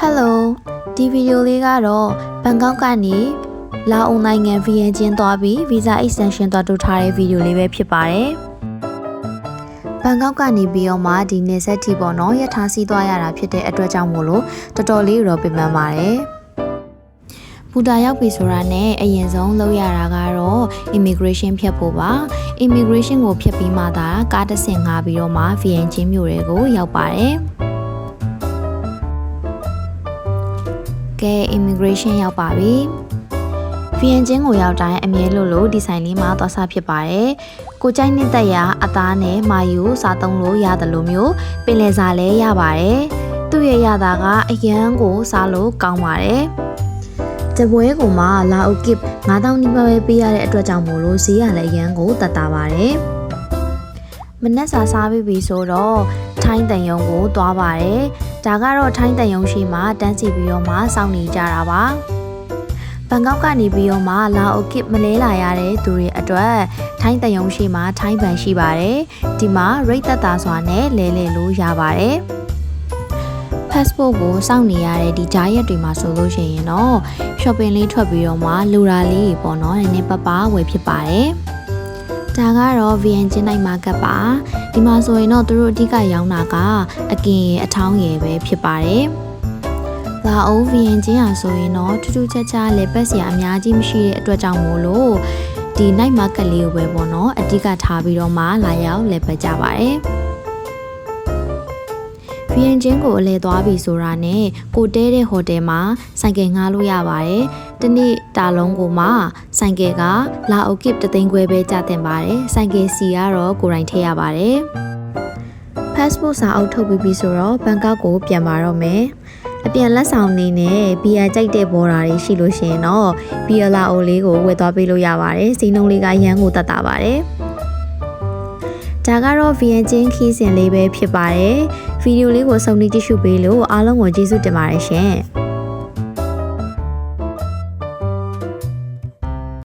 Hello ဒီဗီဒီယိုလေးကတော့ဘန်ကောက်ကနေလာအိုနိုင်ငံဗီယန်ကျင်းသွားပြီး Visa Extension သွားတိုးထားတဲ့ဗီဒီယိုလေးပဲဖြစ်ပါတယ်။ဘန်ကောက်ကနေပြီးတော့မှဒီနေဆက်တီပေါ့နော်ရထားစီးသွားရတာဖြစ်တဲ့အတွက်ကြောင့်မို့လို့တော်တော်လေးတော့ပြင်ပန်းပါတယ်။ဘူတာရောက်ပြီဆိုတာနဲ့အရင်ဆုံးလုပ်ရတာကတော့ immigration ဖြတ်ဖို့ပါ။ immigration ကိုဖြတ်ပြီးမှသာကားတစ်ဆင့်ငှားပြီးတော့မှဗီယန်ကျင်းမြို့တွေကိုရောက်ပါတယ်။ကဲ immigration ရောက်ပါပြီ။ဗီယန်ကျင်းကိုရောက်တိုင်းအမြဲလို့ဒီဆိုင်လေးမှာသွားစားဖြစ်ပါတယ်။ကိုကြိုက်နှစ်ရာအသားနဲ့မာယူစားသုံးလို့ရတယ်လို့မျိုးပင်လယ်စာလည်းရပါတယ်။သူ့ရဲ့ရတာကအရန်ကိုစားလို့ကောင်းပါတယ်။တပွဲကိုမှလာအိုကစ်9000နီးပါးပဲပေးရတဲ့အတွက်ကြောင့်မို့လို့ဈေးရလည်းရန်ကိုတတ်တာပါတယ်။မနက်စာစားပြီးဆိုတော့ထိုင်းတန်ယုံကိုသွားပါတယ်။ဒါကတော့ထိုင်းတန်ယုံရှိမှတန်းစီပြီးတော့မှစောင့်နေကြတာပါ။ဘန်ကောက်ကနေပြီးတော့မှလာအိုကစ်မလဲလာရတဲ့သူတွေအတွက်ထိုင်းတန်ယုံရှိမှထိုင်းဘန်ရှိပါတယ်။ဒီမှာရိတ်သက်သာစွာနဲ့လဲလို့ရပါတယ်။ passport ကိုစောင့်နေရတဲ့ဒီကြားရက်တွေမှာဆိုလို့ရှိရင်တော့ shopping လေးထွက်ပြီးတော့မှလူရာလေးပေါ့နော်နည်းနည်းပပဝယ်ဖြစ်ပါတယ်။ဒါကတော့ VN ကျင်းနိုင် market ပါဒီမှာဆိုရင်တော့သူတို့အဓိကရောင်းတာကအကင်အထောင်းရယ်ပဲဖြစ်ပါတယ်။လာအို VN ကျင်းဟာဆိုရင်တော့ထူးထူးခြားခြားလေပတ်စရာအများကြီးမရှိတဲ့အတွက်ကြောင့်မို့လို့ဒီ night market လေးကိုပဲပေါ့နော်အဓိကထားပြီးတော့မှလာရောက်လေပတ်ကြပါတယ်။ဗီယန်ကျင်းကိုအလဲသွားပြီဆိုတာနဲ့ကိုတဲတဲ့ဟိုတယ်မှာဆိုင်ကယ်ငှားလို့ရပါတယ်။ဒီနေ့တာလုံးကိုမှဆိုင်ကယ်ကလာအိုကစ်3သိန်းခွဲပဲကျတင်ပါတယ်။ဆိုင်ကယ်စီကတော့ကိုယ်တိုင်ထည့်ရပါတယ်။ passport စာအုပ်ထုတ်ပြီးပြီဆိုတော့ဘန်ကောက်ကိုပြန်ပါတော့မယ်။အပြန်လက်ဆောင်နေနဲ့ဘီယာကြိုက်တဲ့ဘော်ဒါတွေရှိလို့ရှိရင်တော့ဘီယာလာအိုလေးကိုဝယ်သွားပေးလို့ရပါတယ်။စီးနှုန်းလေးကရန်ကိုတတ်တာပါတယ်။ဒါကတော့ VN ကျင်းခီးစဉ်လေးပဲဖြစ်ပါတယ်။ဗီဒီယိုလေးကိုစုံလင်ကြည့်ရှုပေးလို့အားလုံးကိုကျေးဇူးတင်ပါတယ်ရှင်။